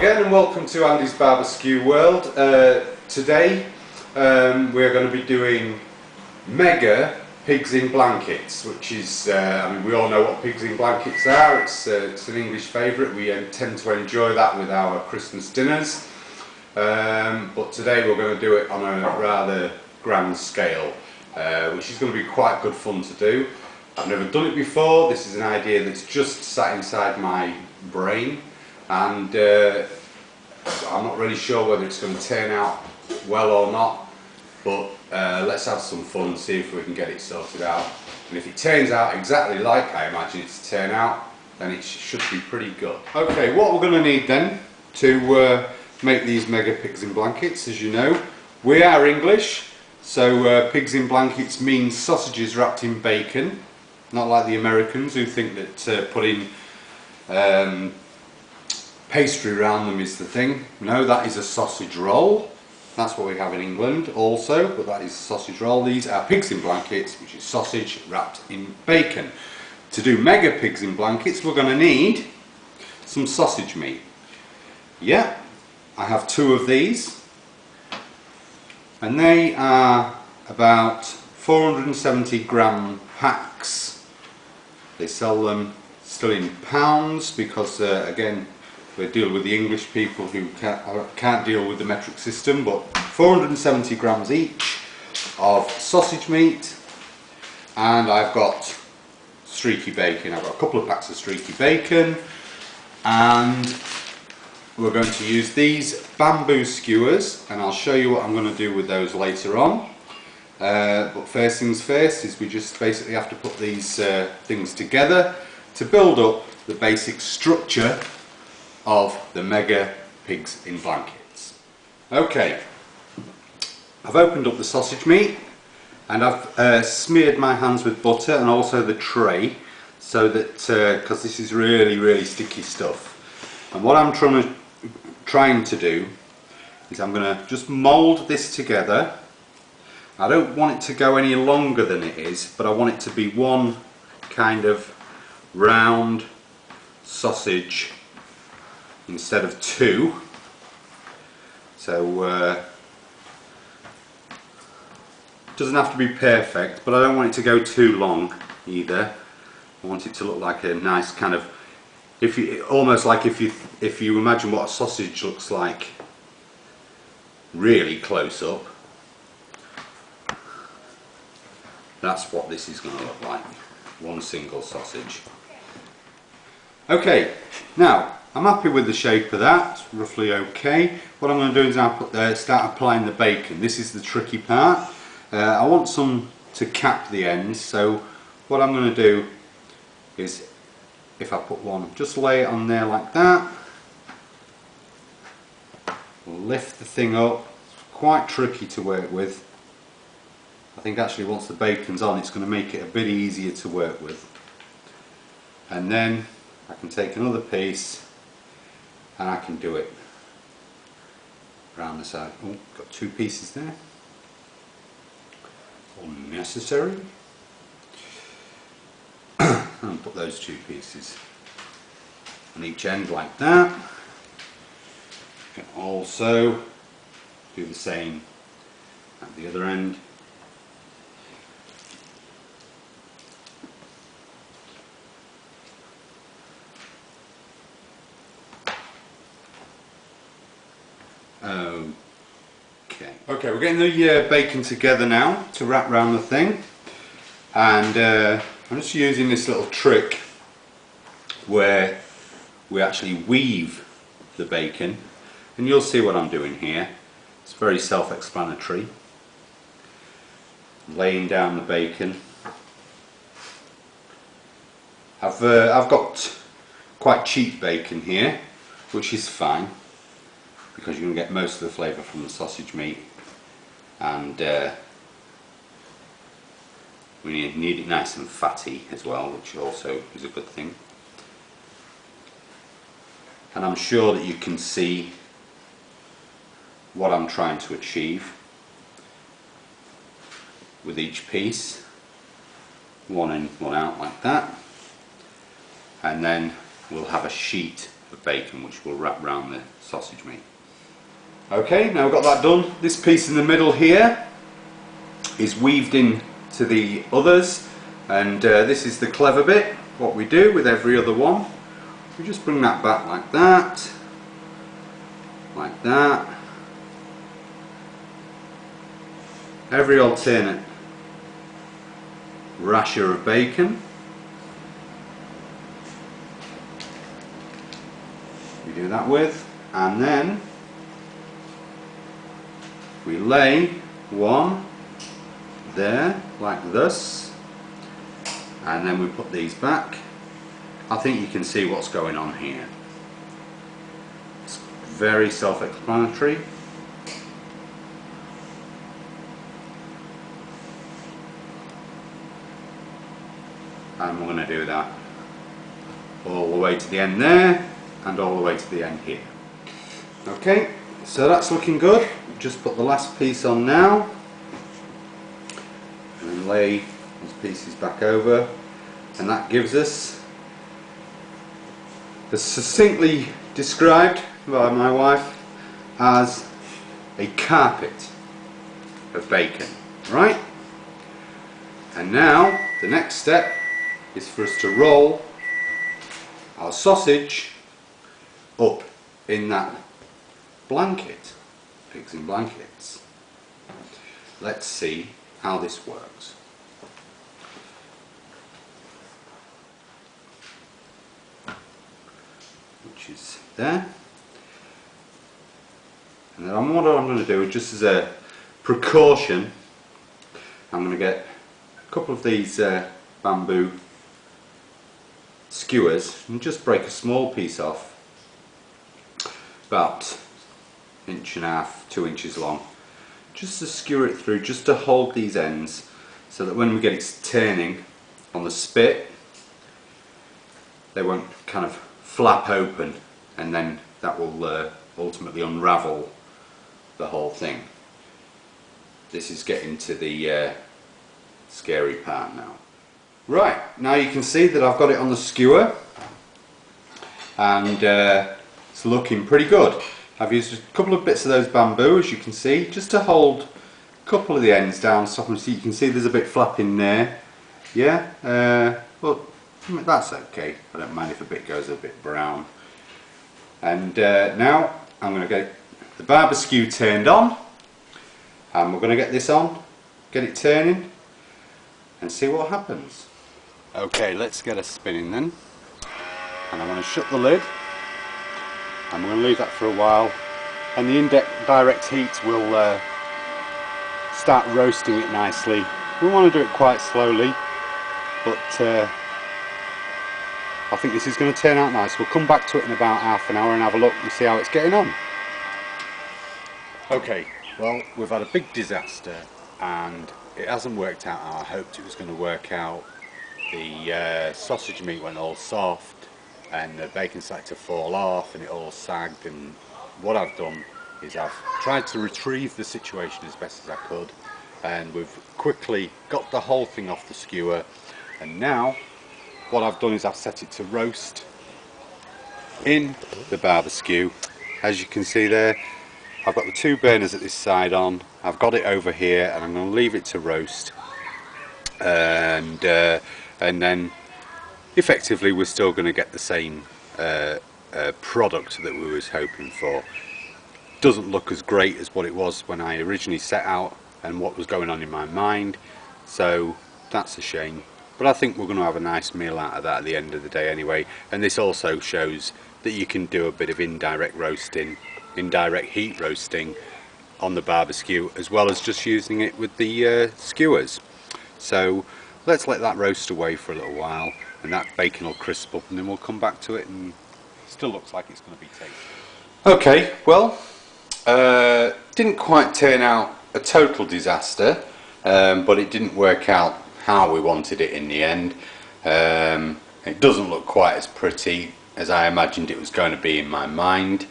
again and welcome to Andy's Barbeskew world. Today we're going to be doing mega pigs in blankets, which is, we all know what pigs in blankets are. It's an English favourite. We tend to enjoy that with our Christmas dinners, but today we're going to do it on a rather grand scale, which is going to be quite good fun to do. I've never done it before. This is an idea that's just sat inside my brain, and I'm not really sure whether it's going to turn out well or not, but let's have some fun, see if we can get it sorted out. And if it turns out exactly like I imagine it to turn out, then it should be pretty good. Okay, what we're going to need then to make these mega pigs in blankets, as you know, we are English, so pigs in blankets means sausages wrapped in bacon, not like the Americans who think that putting pastry around them is the thing. No, that is a sausage roll. That's what we have in England also, but that is a sausage roll. These are pigs in blankets, which is sausage wrapped in bacon. To do mega pigs in blankets, we're going to need some sausage meat. Yeah, I have 2 of these, and they are about 470 gram packs. They sell them still in pounds because again, we deal with the English people who can't deal with the metric system, but 470 grams each of sausage meat, and I've got streaky bacon. I've got a couple of packs of streaky bacon, and we're going to use these bamboo skewers, and I'll show you what I'm going to do with those later on. But first things first is we just basically have to put these things together to build up the basic structure of the mega pigs in blankets. Okay, I've opened up the sausage meat, and I've smeared my hands with butter and also the tray, so that because this is really sticky stuff, and what I'm trying to do is I'm going to just mould this together. I don't want it to go any longer than it is, but I want it to be one kind of round sausage instead of 2. So it doesn't have to be perfect, but I don't want it to go too long either. I want it to look like a nice kind of, almost like if you imagine what a sausage looks like really close up, that's what this is going to look like, one single sausage. Okay, now I'm happy with the shape of that, it's roughly okay. What I'm going to do is now start applying the bacon. This is the tricky part. I want some to cap the ends, so what I'm going to do is, if I put one, just lay it on there like that, lift the thing up. It's quite tricky to work with. I think actually once the bacon's on, it's going to make it a bit easier to work with. And then I can take another piece and I can do it around the side. Oh, got 2 pieces there. Unnecessary. And put those 2 pieces on each end like that. You can also do the same at the other end. Okay, we're getting the bacon together now to wrap around the thing, and I'm just using this little trick where we actually weave the bacon, and you'll see what I'm doing here. It's very self-explanatory. Laying down the bacon. I've got quite cheap bacon here, which is fine, because you can get most of the flavour from the sausage meat, and we need it nice and fatty as well, which also is a good thing. And I'm sure that you can see what I'm trying to achieve with each piece. One in, one out like that, and then we'll have a sheet of bacon which we'll wrap around the sausage meat. Okay, now we've got that done. This piece in the middle here is weaved in to the others, and this is the clever bit. What we do with every other one, we just bring that back like that, like that. Every alternate rasher of bacon we do that with, and then we lay one there like this, and then we put these back. I think you can see what's going on here. It's very self-explanatory. And we're going to do that all the way to the end there and all the way to the end here. Okay, so that's looking good. Just put the last piece on now and then lay these pieces back over, and that gives us, as succinctly described by my wife, as a carpet of bacon, right? And now the next step is for us to roll our sausage up in that blanket, pigs in blankets. Let's see how this works. Which is there. And then what I'm going to do, just as a precaution, I'm going to get a couple of these bamboo skewers and just break a small piece off, about 1.5 inches, 2 inches long, just to skewer it through, just to hold these ends, so that when we get it turning on the spit, they won't kind of flap open, and then that will ultimately unravel the whole thing. This is getting to the scary part now. Right, now you can see that I've got it on the skewer, and it's looking pretty good. I've used a couple of bits of those bamboo, as you can see, just to hold a couple of the ends down, so you can see there's a bit flapping there. Yeah, but that's okay. I don't mind if a bit goes a bit brown. And now I'm going to get the Barbeskew turned on, and we're going to get this on, get it turning, and see what happens. Okay, let's get us spinning then, and I'm going to shut the lid, and we're going to leave that for a while, and the indirect heat will start roasting it nicely. We want to do it quite slowly, but I think this is going to turn out nice. We'll come back to it in about half an hour and have a look and see how it's getting on. Okay, well, we've had a big disaster and it hasn't worked out how I hoped it was going to work out. The sausage meat went all soft and the bacon started to fall off and it all sagged, and what I've done is I've tried to retrieve the situation as best as I could, and we've quickly got the whole thing off the skewer, and now what I've done is I've set it to roast in the Barbeskew. As you can see there, I've got the 2 burners at this side on, I've got it over here, and I'm going to leave it to roast, and then effectively we're still going to get the same product that we was hoping for. Doesn't look as great as what it was when I originally set out and what was going on in my mind, so that's a shame. But I think we're going to have a nice meal out of that at the end of the day anyway, and this also shows that you can do a bit of indirect roasting, indirect heat roasting on the Barbeskew, as well as just using it with the skewers. So let's let that roast away for a little while, and that bacon will crisp up, and then we'll come back to it, and it still looks like it's going to be tasty. Okay, well, didn't quite turn out a total disaster, but it didn't work out how we wanted it in the end. It doesn't look quite as pretty as I imagined it was going to be in my mind.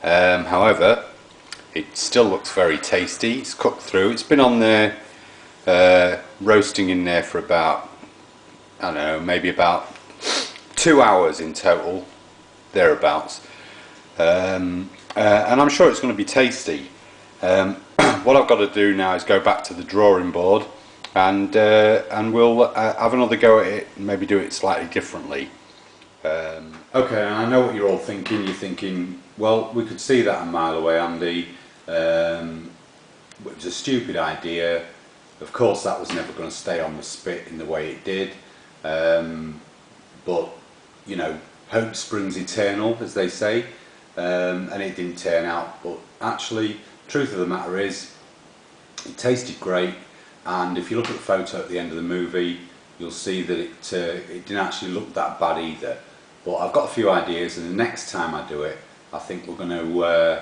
However, it still looks very tasty. It's cooked through. It's been on there roasting in there for about, I don't know, maybe about 2 hours in total, thereabouts. and I'm sure it's going to be tasty. What I've got to do now is go back to the drawing board and we'll have another go at it and maybe do it slightly differently. Okay, and I know what you're all thinking. You're thinking, well, we could see that a mile away, Andy. It was a stupid idea. Of course that was never going to stay on the spit in the way it did. But, you know, hope springs eternal, as they say. And it didn't turn out, but actually, truth of the matter is, it tasted great, and if you look at the photo at the end of the movie, you'll see that it didn't actually look that bad either. But I've got a few ideas, and the next time I do it, I think we're going to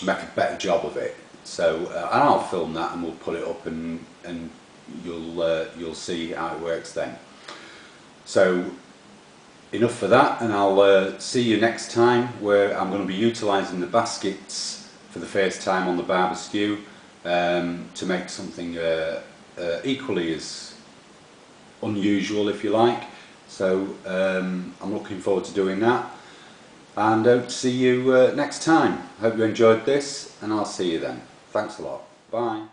make a better job of it. So, and I'll film that, and we'll put it up, and you'll see how it works then. So, enough for that, and I'll see you next time, where I'm going to be utilising the baskets for the first time on the Barbeskew to make something equally as unusual, if you like. So I'm looking forward to doing that, and hope to see you next time. Hope you enjoyed this, and I'll see you then. Thanks a lot. Bye.